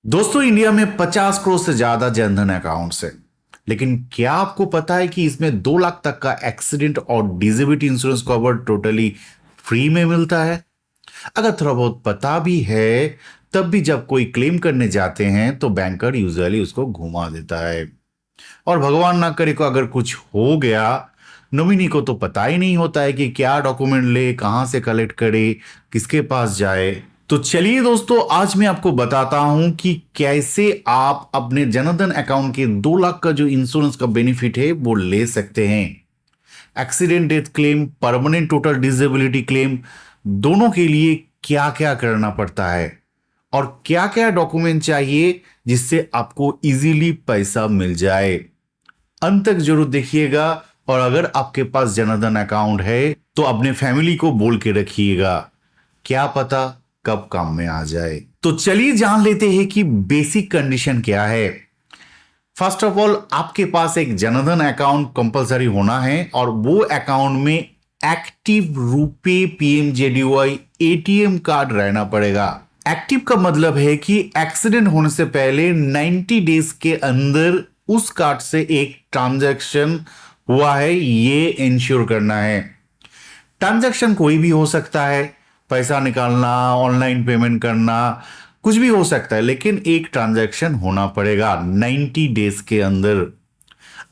दोस्तों, इंडिया में 50 करोड़ से ज्यादा जनधन अकाउंट्स है। लेकिन क्या आपको पता है कि इसमें 2 लाख तक का एक्सीडेंट और disability insurance cover totally free में मिलता है। अगर थोड़ा बहुत पता भी है, तब भी जब कोई क्लेम करने जाते हैं तो बैंकर यूजुअली उसको घुमा देता है। और भगवान ना करे को अगर कुछ हो गया, नॉमिनी को तो पता ही नहीं होता है कि क्या डॉक्यूमेंट ले, कहां से कलेक्ट करे, किसके पास जाए। तो चलिए दोस्तों, आज मैं आपको बताता हूं कि कैसे आप अपने जनधन अकाउंट के 2 लाख का जो इंश्योरेंस का बेनिफिट है वो ले सकते हैं। Accident death claim, permanent total disability claim, दोनों के लिए क्या क्या करना पड़ता है और क्या क्या डॉक्यूमेंट चाहिए जिससे आपको इजीली पैसा मिल जाए। अंत तक जरूर देखिएगा। और अगर आपके पास जनधन अकाउंट है तो अपने फैमिली को बोल के रखिएगा, क्या पता कब काम में आ जाए। तो चलिए जान लेते हैं कि बेसिक कंडीशन क्या है। फर्स्ट ऑफ ऑल, आपके पास एक जनधन अकाउंट कंपलसरी होना है और वो अकाउंट में active RuPay PMJDY ATM card रहना पड़ेगा। एक्टिव का मतलब है कि एक्सीडेंट होने से पहले 90 डेज के अंदर उस कार्ड से एक ट्रांजैक्शन हुआ है, ये इंश्योर करना है। ट्रांजैक्शन कोई भी हो सकता है, पैसा निकालना, ऑनलाइन पेमेंट करना, कुछ भी हो सकता है, लेकिन एक ट्रांजैक्शन होना पड़ेगा 90 डेज के अंदर।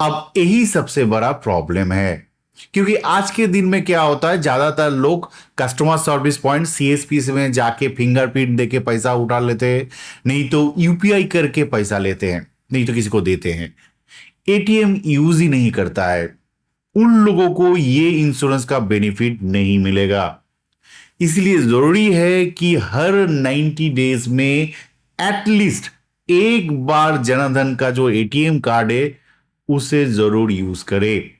अब यही सबसे बड़ा प्रॉब्लम है, क्योंकि आज के दिन में क्या होता है, ज्यादातर लोग कस्टमर सर्विस पॉइंट सीएसपी में जाके फिंगरप्रिंट देके पैसा उठा लेते हैं, नहीं तो यूपीआई करके पैसा लेते हैं, नहीं तो किसी को देते हैं। एटीएम यूज ही नहीं करता है, उन लोगों को ये इंश्योरेंस का बेनिफिट नहीं मिलेगा। इसलिए जरूरी है कि हर 90 डेज में एटलीस्ट एक बार जनधन का जो एटीएम कार्ड है उसे जरूर यूज करें।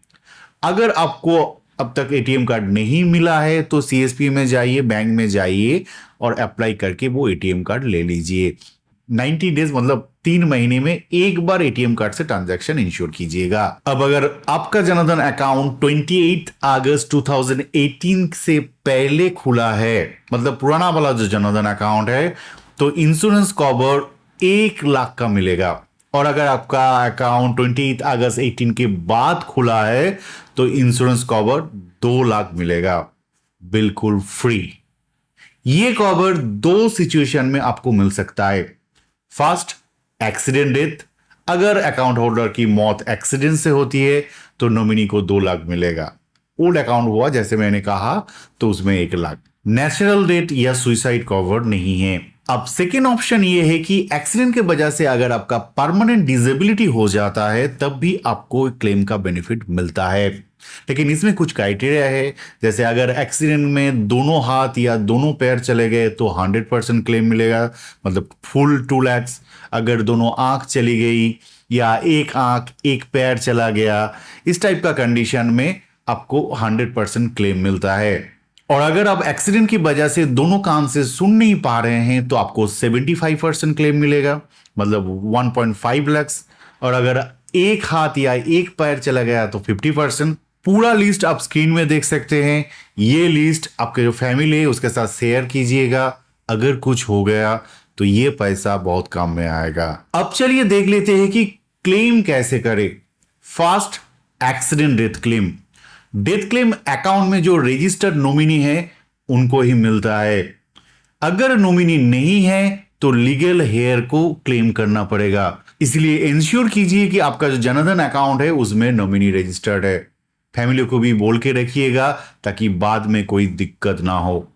अगर आपको अब तक एटीएम कार्ड नहीं मिला है तो सीएसपी में जाइए, बैंक में जाइए और अप्लाई करके वो एटीएम कार्ड ले लीजिए। 90 डेज मतलब 3 महीने में एक बार एटीएम कार्ड से ट्रांजैक्शन इंश्योर कीजिएगा। अब अगर आपका जनधन अकाउंट 28 अगस्त 2018 से पहले खुला है, मतलब पुराना वाला जो जनधन अकाउंट है, तो इंश्योरेंस कवर 1 लाख का मिलेगा। और अगर आपका अकाउंट 28 अगस्त 18 के बाद खुला है तो इंश्योरेंस कवर 2 लाख मिलेगा, बिल्कुल फ्री। ये कवर 2 सिचुएशन में आपको मिल सकता है। First, accident death. अगर अकाउंट होल्डर की मौत एक्सीडेंट से होती है तो नॉमिनी को 2 लाख मिलेगा। ओल्ड अकाउंट हुआ जैसे मैंने कहा तो उसमें 1 लाख। नेचुरल डेथ या सुसाइड कवर नहीं है। अब सेकेंड ऑप्शन ये है कि एक्सीडेंट के वजह से अगर आपका परमानेंट डिसेबिलिटी हो जाता है तब भी आपको क्लेम का बेनिफिट मिलता है, लेकिन इसमें कुछ क्राइटेरिया है। जैसे अगर एक्सीडेंट में दोनों हाथ या दोनों पैर चले गए तो 100% क्लेम मिलेगा, मतलब फुल 2 लाख। अगर दोनों आंख चली गई या एक आंख एक पैर चला गया, इस टाइप का कंडीशन में आपको 100% क्लेम मिलता है। और अगर आप एक्सीडेंट की वजह से दोनों कान से सुन नहीं पा रहे हैं तो आपको 75% क्लेम मिलेगा, मतलब 1.5 लाख। और अगर एक हाथ या एक पैर चला गया तो 50%। पूरा लिस्ट आप स्क्रीन में देख सकते हैं। ये लिस्ट आपके जो फैमिली है उसके साथ शेयर कीजिएगा। अगर कुछ हो गया तो ये पैसा बहुत काम में आएगा। अब चलिए देख लेते हैं कि क्लेम कैसे करें। First, accident death claim. Death claim account में जो रजिस्टर्ड नॉमिनी है उनको ही मिलता है। अगर नॉमिनी नहीं है तो लीगल हेयर को क्लेम करना पड़ेगा। इसलिए इंश्योर कीजिए कि आपका जो जनधन अकाउंट है उसमें नॉमिनी रजिस्टर्ड है। फैमिली को भी बोल के रखिएगा ताकि बाद में कोई दिक्कत ना हो।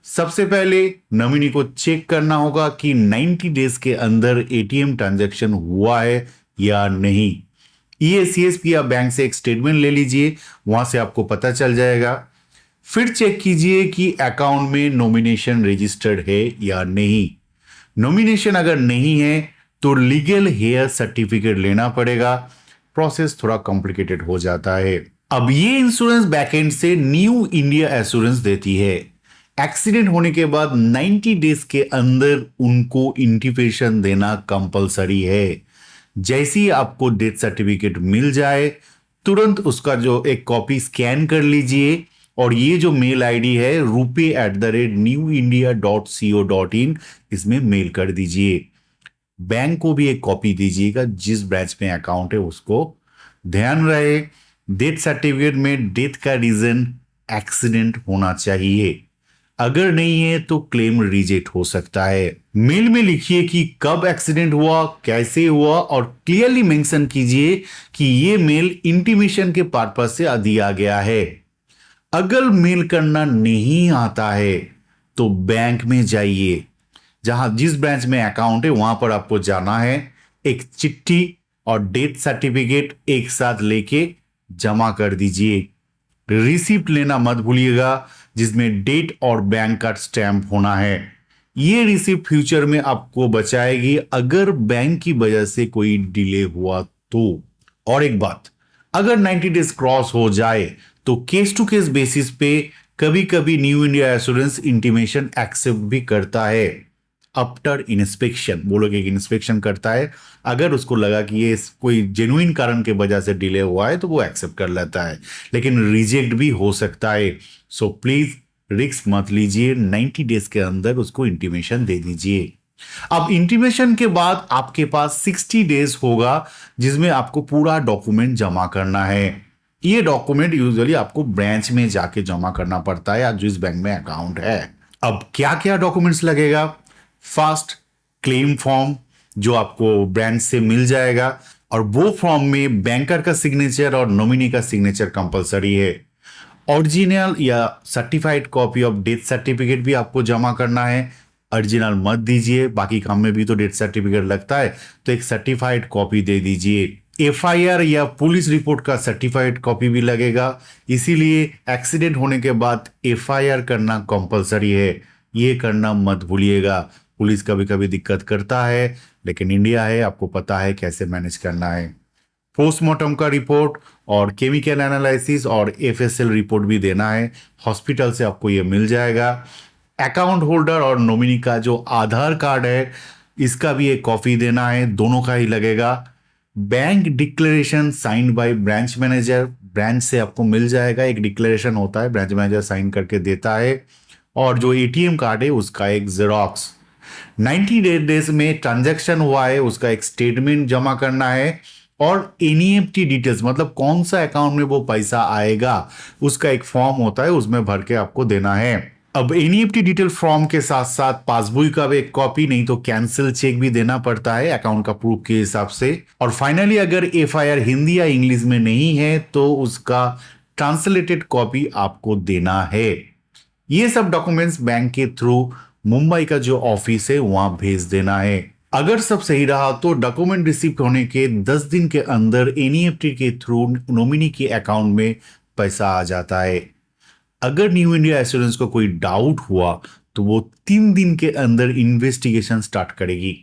सबसे पहले नॉमिनी को चेक करना होगा कि 90 डेज के अंदर एटीएम ट्रांजैक्शन हुआ है या नहीं। ये सीएसपी या बैंक से एक स्टेटमेंट ले लीजिए, वहां से आपको पता चल जाएगा। फिर चेक कीजिए कि अकाउंट में नॉमिनेशन रजिस्टर्ड है या नहीं। नॉमिनेशन अगर नहीं है तो लीगल हेयर सर्टिफिकेट लेना पड़ेगा। प्रोसेस थोड़ा कॉम्प्लिकेटेड हो जाता है। अब ये इंश्योरेंस बैकएंड से न्यू इंडिया एश्योरेंस देती है। एक्सीडेंट होने के बाद 90 डेज के अंदर उनको इंटीमेशन देना कंपलसरी है। जैसे ही आपको डेथ सर्टिफिकेट मिल जाए तुरंत उसका जो एक कॉपी स्कैन कर लीजिए और ये जो मेल आईडी है rupee@newindia.co.in, इसमें मेल कर दीजिए। बैंक को भी एक कॉपी दीजिएगा, जिस ब्रांच में अकाउंट है उसको। ध्यान रहे, डेथ सर्टिफिकेट में डेथ का रीजन एक्सीडेंट होना चाहिए, अगर नहीं है तो क्लेम रिजेक्ट हो सकता है। मेल में लिखिए कि कब एक्सीडेंट हुआ, कैसे हुआ, और क्लियरली मेंशन कीजिए कि ये मेल इंटीमेशन के पर्पस से दिया गया है। अगर मेल करना नहीं आता है तो बैंक में जाइए, जहां जिस ब्रांच में अकाउंट है वहां पर आपको जाना है, एक चिट्ठी और डेथ सर्टिफिकेट एक साथ लेके जमा कर दीजिए। रिसिप्ट लेना मत भूलिएगा, जिसमें डेट और बैंक का स्टैंप होना है। ये रिसिप्ट फ्यूचर में आपको बचाएगी अगर बैंक की वजह से कोई डिले हुआ तो। और एक बात, अगर 90 डेज क्रॉस हो जाए तो केस टू केस बेसिस पे कभी कभी new India assurance intimation accept भी करता है। आफ्टर इंस्पेक्शन, वो लोग एक इंस्पेक्शन करता है, अगर उसको लगा कि ये कोई जेन्युइन कारण के वजह से डिले हुआ है तो वो एक्सेप्ट कर लेता है, लेकिन रिजेक्ट भी हो सकता है। सो प्लीज रिस्क मत लीजिए, 90 डेज के अंदर उसको इंटीमेशन दे दीजिए। अब इंटीमेशन के बाद आपके पास 60 डेज होगा जिसमें आपको पूरा डॉक्यूमेंट जमा करना है। ये डॉक्यूमेंट यूजुअली आपको ब्रांच में जाके जमा करना पड़ता है या जिस बैंक में अकाउंट है। अब क्या क्या डॉक्यूमेंट्स लगेगा? फर्स्ट, क्लेम फॉर्म जो आपको ब्रांच से मिल जाएगा, और वो फॉर्म में बैंकर का सिग्नेचर और नॉमिनी का सिग्नेचर कंपलसरी है। ओरिजिनल या certified copy of death certificate भी आपको जमा करना है। ओरिजिनल मत दीजिए, बाकी काम में भी तो डेथ सर्टिफिकेट लगता है, तो एक सर्टिफाइड कॉपी दे दीजिए। एफआईआर या पुलिस रिपोर्ट का सर्टिफाइड कॉपी भी लगेगा, इसीलिए एक्सीडेंट होने के बाद एफआईआर करना कंपलसरी है, ये करना मत भूलिएगा। पुलिस कभी कभी दिक्कत करता है, लेकिन इंडिया है, आपको पता है कैसे मैनेज करना है। पोस्टमार्टम का रिपोर्ट और केमिकल एनालिसिस और एफएसएल रिपोर्ट भी देना है, हॉस्पिटल से आपको ये मिल जाएगा। अकाउंट होल्डर और नॉमिनी का जो आधार कार्ड है, इसका भी एक कॉपी देना है, दोनों का ही लगेगा। Bank declaration sign by branch manager, branch से आपको मिल जाएगा, एक डिक्लेरेशन होता है, ब्रांच मैनेजर साइन करके देता है। और जो एटीएम कार्ड है उसका एक जेरोक्स। 90 डेज में ट्रांजैक्शन हुआ है उसका एक स्टेटमेंट जमा करना है, और एनईएफटी डिटेल्स मतलब कौन सा अकाउंट में वो पैसा आएगा उसका एक फॉर्म होता है, उसमें भर के आपको देना है। अब एनईएफटी डिटेल फॉर्म के साथ साथ पासबुक का भी एक कॉपी, नहीं तो कैंसिल चेक भी देना पड़ता है अकाउंट का प्रूफ के हिसाब से। और फाइनली अगर एफआईआर हिंदी या इंग्लिश में नहीं है तो उसका ट्रांसलेटेड कॉपी आपको देना है। ये सब डॉक्यूमेंट्स बैंक के थ्रू मुंबई का जो ऑफिस है वहां भेज देना है। अगर सब सही रहा तो डॉक्यूमेंट रिसीव होने के 10 दिन के अंदर एनईएफटी के थ्रू नॉमिनी के अकाउंट में पैसा आ जाता है। अगर न्यू इंडिया एश्योरेंस को कोई डाउट हुआ तो वो 3 दिन के अंदर इन्वेस्टिगेशन स्टार्ट करेगी।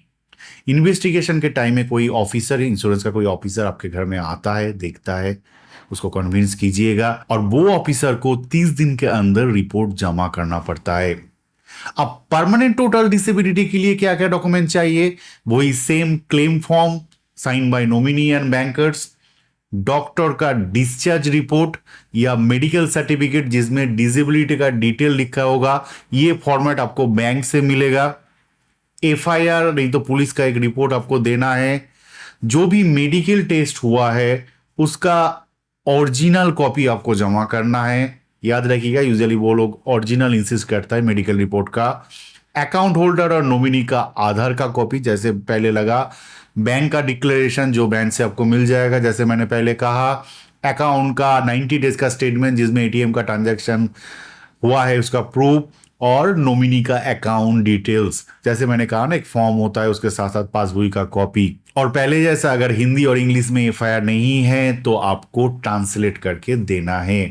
इन्वेस्टिगेशन के टाइम में कोई ऑफिसर, इंश्योरेंस का कोई ऑफिसर आपके घर में आता है, देखता है, उसको कन्विंस कीजिएगा, और वो ऑफिसर को 30 दिन के अंदर रिपोर्ट जमा करना पड़ता है। अब परमानेंट टोटल डिसेबिलिटी के लिए क्या क्या डॉक्यूमेंट चाहिए? वही same claim form sign by nominee and bankers, doctor का डिस्चार्ज रिपोर्ट या मेडिकल सर्टिफिकेट जिसमें डिसेबिलिटी का डिटेल लिखा होगा, ये फॉर्मेट आपको बैंक से मिलेगा। एफआईआर नहीं तो पुलिस का एक रिपोर्ट आपको देना है। जो भी मेडिकल टेस्ट हुआ है उसका ओरिजिनल कॉपी आपको जमा करना है। याद रखिएगा, यूजुअली वो लोग ओरिजिनल इंसिस्ट करता है मेडिकल रिपोर्ट का। अकाउंट होल्डर और नॉमिनी का आधार का कॉपी, जैसे पहले लगा। बैंक का डिक्लेरेशन जो बैंक से आपको मिल जाएगा, जैसे मैंने पहले कहा। अकाउंट का 90 डेज का स्टेटमेंट जिसमें एटीएम का ट्रांजैक्शन हुआ है उसका प्रूफ, और नॉमिनी का अकाउंट डिटेल्स, जैसे मैंने कहा ना, एक फॉर्म होता है उसके साथ साथ पासबुक का कॉपी। और पहले जैसा अगर हिंदी और इंग्लिश में एफआईआर नहीं है तो आपको ट्रांसलेट करके देना है।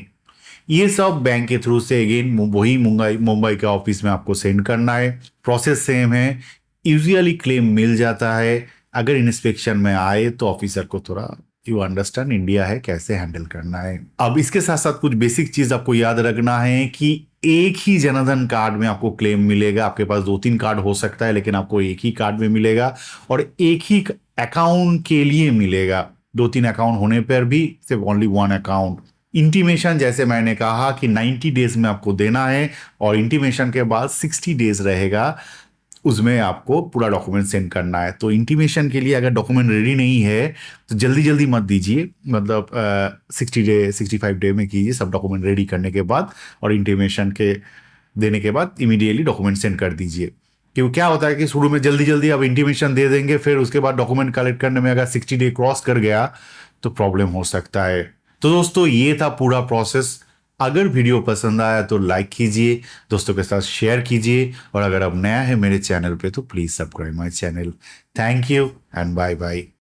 ये सब बैंक के थ्रू से अगेन वही मुंबई के ऑफिस में आपको सेंड करना है। प्रोसेस सेम है, यूजुअली क्लेम मिल जाता है। अगर इंस्पेक्शन में आए तो ऑफिसर को थोड़ा, यू अंडरस्टैंड, इंडिया है, कैसे हैंडल करना है। अब इसके साथ साथ कुछ बेसिक चीज आपको याद रखना है कि एक ही जनधन कार्ड में आपको क्लेम मिलेगा। आपके पास 2-3 कार्ड हो सकता है, लेकिन आपको एक ही कार्ड में मिलेगा, और एक ही अकाउंट के लिए मिलेगा। 2-3 अकाउंट होने पर भी सिर्फ ओनली 1 अकाउंट। इंटीमेशन जैसे मैंने कहा कि 90 डेज में आपको देना है, और इंटीमेशन के बाद 60 डेज रहेगा उसमें आपको पूरा डॉक्यूमेंट सेंड करना है। तो इंटीमेशन के लिए अगर डॉक्यूमेंट रेडी नहीं है तो जल्दी जल्दी मत दीजिए, मतलब 65 डे में कीजिए सब डॉक्यूमेंट रेडी करने के बाद, और इंटीमेशन के देने के बाद इमीडिएटली डॉक्यूमेंट सेंड कर दीजिए। क्योंकि क्या होता है कि शुरू में जल्दी जल्दी आप इंटीमेशन दे देंगे, फिर उसके बाद डॉक्यूमेंट कलेक्ट करने में अगर 60 डे क्रॉस कर गया तो प्रॉब्लम हो सकता है। तो दोस्तों ये था पूरा प्रोसेस। अगर वीडियो पसंद आया तो लाइक कीजिए, दोस्तों के साथ शेयर कीजिए, और अगर आप नया है मेरे चैनल पे तो please subscribe my channel. Thank you and bye bye.